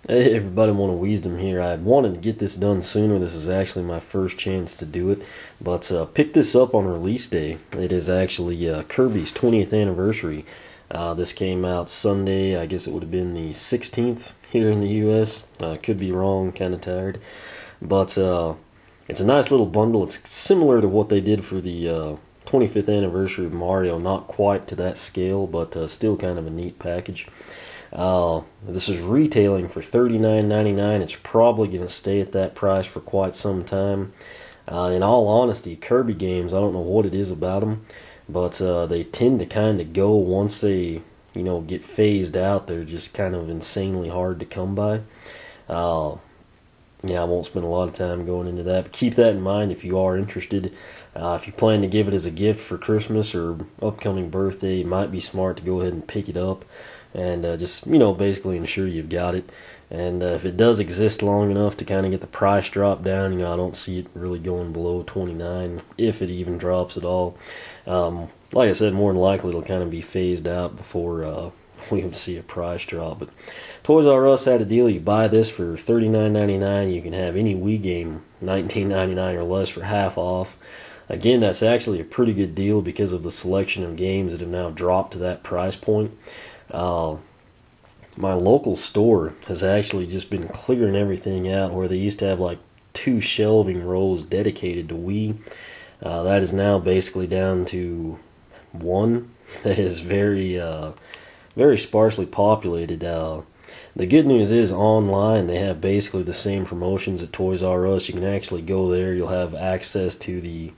Hey everybody, One of Wisdom here. I wanted to get this done sooner. This is actually my first chance to do it, but picked this up on release day. It is actually Kirby's 20th anniversary. This came out Sunday. I guess it would have been the 16th here in the U.S. Could be wrong, kind of tired, but it's a nice little bundle. It's similar to what they did for the 25th anniversary of Mario. Not quite to that scale, but still kind of a neat package. This is retailing for $39.99. It's probably going to stay at that price for quite some time. In all honesty, Kirby games, I don't know what it is about them, but they tend to kind of go once they, get phased out. They're just kind of insanely hard to come by. Yeah, I won't spend a lot of time going into that, but keep that in mind if you are interested. If you plan to give it as a gift for Christmas or upcoming birthday, it might be smart to go ahead and pick it up and just basically ensure you've got it. And if it does exist long enough to kind of get the price drop down, I don't see it really going below 29 if it even drops at all. Like I said, more than likely it'll kind of be phased out before we even see a price drop. But Toys R Us had a deal. You buy this for $39.99, you can have any Wii game $19.99 or less for half off. Again, that's actually a pretty good deal because of the selection of games that have now dropped to that price point. My local store has actually just been clearing everything out, where they used to have like 2 shelving rows dedicated to Wii. That is now basically down to 1. That is very sparsely populated. The good news is online they have basically the same promotions at Toys R Us. You can actually go there. You'll have access to the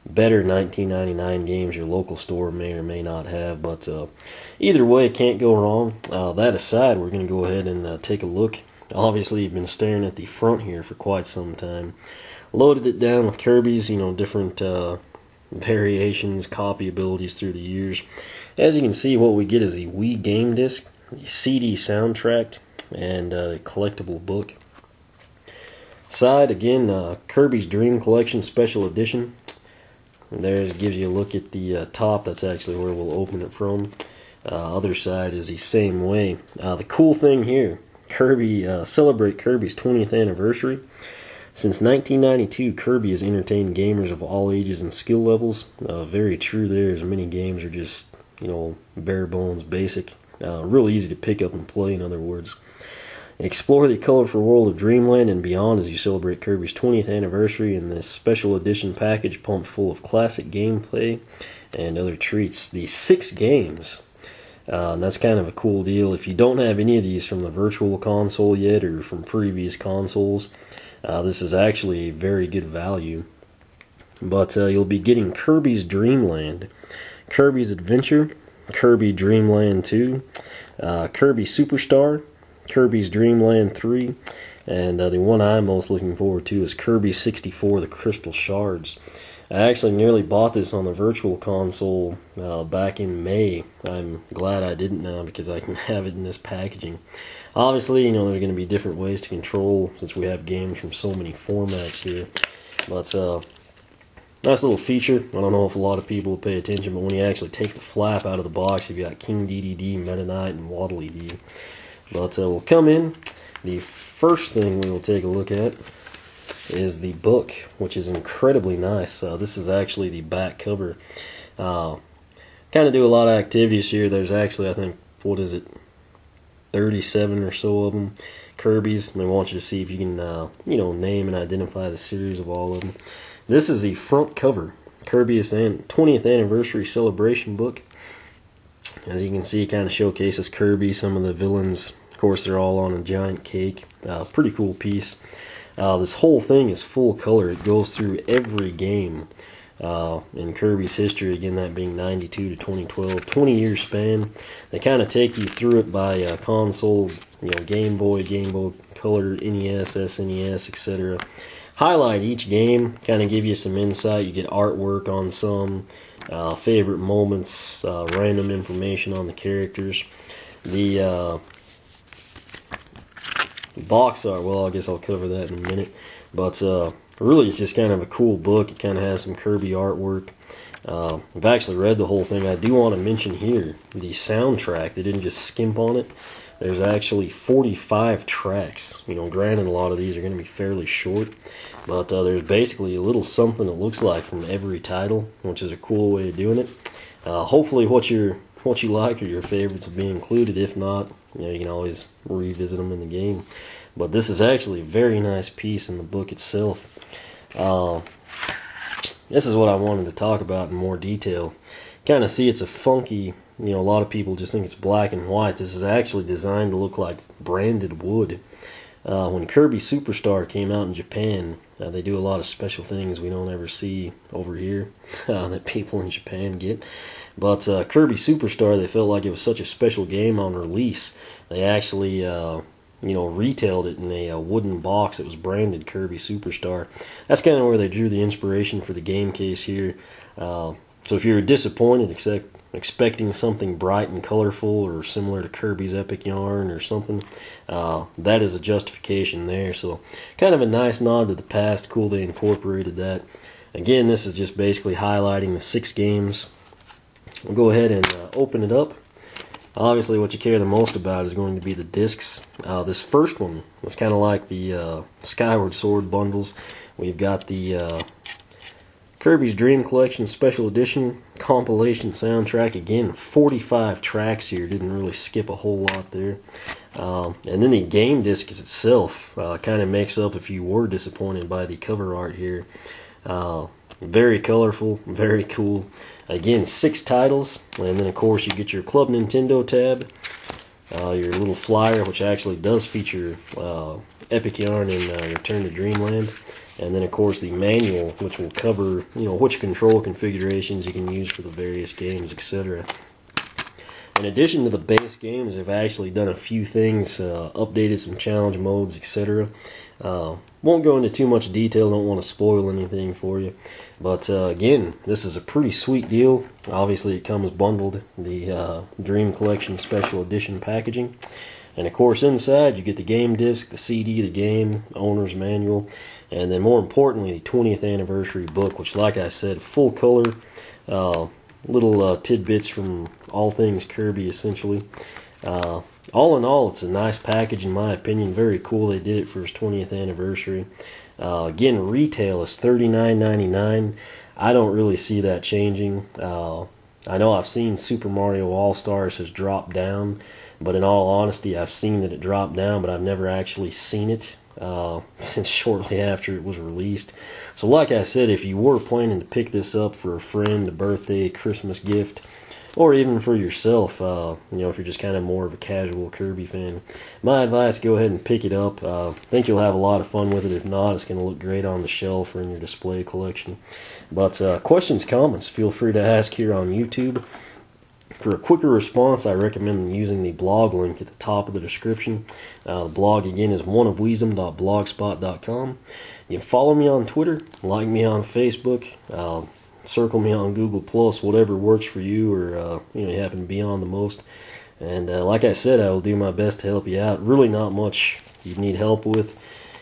better $19.99 games your local store may or may not have, but either way, it can't go wrong. That aside, we're going to go ahead and take a look. Obviously, you've been staring at the front here for quite some time. Loaded it down with Kirby's, different variations, copy abilities through the years. As you can see, what we get is a Wii game disc, the CD soundtrack, and a collectible book. Side, again, Kirby's Dream Collection Special Edition. And there it gives you a look at the top. That's actually where we'll open it from. Other side is the same way. The cool thing here, celebrate Kirby's 20th anniversary. Since 1992, Kirby has entertained gamers of all ages and skill levels. Very true there, as many games are just, bare bones, basic. Real easy to pick up and play, in other words. Explore the colorful world of Dreamland and beyond as you celebrate Kirby's 20th anniversary in this special edition package pumped full of classic gameplay and other treats. The 6 games, and that's kind of a cool deal. If you don't have any of these from the Virtual Console yet or from previous consoles, this is actually a very good value. But you'll be getting Kirby's Dreamland, Kirby's Adventure, Kirby Dreamland 2, Kirby Superstar, Kirby's Dreamland 3, and the one I'm most looking forward to is Kirby 64, the Crystal Shards. I actually nearly bought this on the Virtual Console back in May. I'm glad I didn't now because I can have it in this packaging. Obviously, there are going to be different ways to control since we have games from so many formats here. But nice little feature. I don't know if a lot of people will pay attention, but when you actually take the flap out of the box, you've got King Dedede, Meta Knight, and Waddle Dee. But we'll come in. The first thing we will take a look at is the book, which is incredibly nice. This is actually the back cover. Kind of do a lot of activities here. There's actually, I think, 37 or so of them. Kirby's. I want you to see if you can, name and identify the series of all of them. This is the front cover. Kirby's 20th Anniversary Celebration Book. As you can see, it kind of showcases Kirby, some of the villains. Of course, they're all on a giant cake. Pretty cool piece. This whole thing is full color. It goes through every game in Kirby's history, again, that being 92 to 2012. 20-year span. They kind of take you through it by console, Game Boy, Game Boy Color, NES, SNES, etc. Highlight each game, kind of give you some insight. You get artwork on some, favorite moments, random information on the characters. The box art, well, I guess I'll cover that in a minute. But really, it's just kind of a cool book. It kind of has some Kirby artwork. I've actually read the whole thing. I do want to mention here the soundtrack. They didn't just skimp on it. there's actually 45 tracks. You know, granted, a lot of these are going to be fairly short, but there's basically a little something that looks like from every title, which is a cool way of doing it. Hopefully what you like or your favorites will be included. If not, you know, you can always revisit them in the game. But this is actually a very nice piece in the book itself. This is what I wanted to talk about in more detail. Kind of see it's a funky, you know, a lot of people just think it's black and white. This is actually designed to look like branded wood. When Kirby Superstar came out in Japan, they do a lot of special things we don't ever see over here that people in Japan get. But Kirby Superstar, they felt like it was such a special game on release. They actually, you know, retailed it in a wooden box that was branded Kirby Superstar. That's kind of where they drew the inspiration for the game case here. So if you're disappointed, expecting something bright and colorful or similar to Kirby's Epic Yarn or something, that is a justification there. So kind of a nice nod to the past. Cool they incorporated that. Again, this is just basically highlighting the 6 games. We'll go ahead and open it up. Obviously what you care the most about is going to be the discs. This first one is kind of like the Skyward Sword bundles. We've got the Kirby's Dream Collection Special Edition compilation soundtrack. Again, 45 tracks here. Didn't really skip a whole lot there. And then the game disc itself kind of makes up if you were disappointed by the cover art here. Very colorful, very cool. Again, 6 titles, and then of course you get your Club Nintendo tab, your little flyer, which actually does feature Epic Yarn and Return to Dreamland, and then of course the manual, which will cover, you know, which control configurations you can use for the various games, etc. In addition to the base games, they've actually done a few things, updated some challenge modes, etc. Won't go into too much detail, don't want to spoil anything for you. But again, this is a pretty sweet deal. Obviously it comes bundled, the Dream Collection Special Edition packaging. And of course inside you get the game disc, the CD, the game, owner's manual, and then more importantly the 20th anniversary book, which like I said, full color, little tidbits from all things Kirby essentially. All in all, it's a nice package in my opinion. Very cool they did it for his 20th anniversary. Again, retail is $39.99. I don't really see that changing. I know I've seen Super Mario All-Stars has dropped down, but in all honesty, I've seen that it dropped down, but I've never actually seen it since shortly after it was released. So like I said, if you were planning to pick this up for a friend, a birthday, Christmas gift, or even for yourself, you know, if you're just kind of more of a casual Kirby fan, my advice, go ahead and pick it up. I think you'll have a lot of fun with it. If not, it's going to look great on the shelf or in your display collection. But questions, comments, feel free to ask here on YouTube. For a quicker response, I recommend using the blog link at the top of the description. The blog, again, is oneofwisdom.blogspot.com. You can follow me on Twitter, like me on Facebook, circle me on Google+, whatever works for you or you know, you happen to be on the most. And like I said, I will do my best to help you out. Really not much you need help with.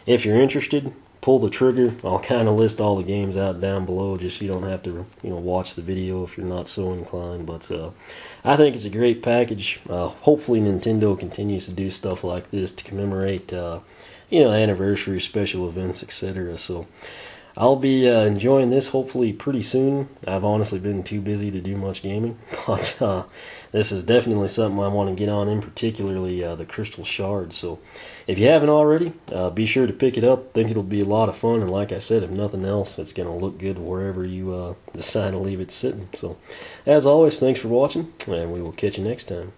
If you're interested, pull the trigger. I'll kind of list all the games out down below just so you don't have to, you know, watch the video if you're not so inclined. But I think it's a great package. Hopefully Nintendo continues to do stuff like this to commemorate you know, anniversary, special events, etc. So I'll be enjoying this hopefully pretty soon. I've honestly been too busy to do much gaming, but this is definitely something I want to get on, in particularly the Crystal Shard. So if you haven't already, be sure to pick it up. I think it'll be a lot of fun, and like I said, if nothing else, it's going to look good wherever you decide to leave it sitting. So as always, thanks for watching, and we will catch you next time.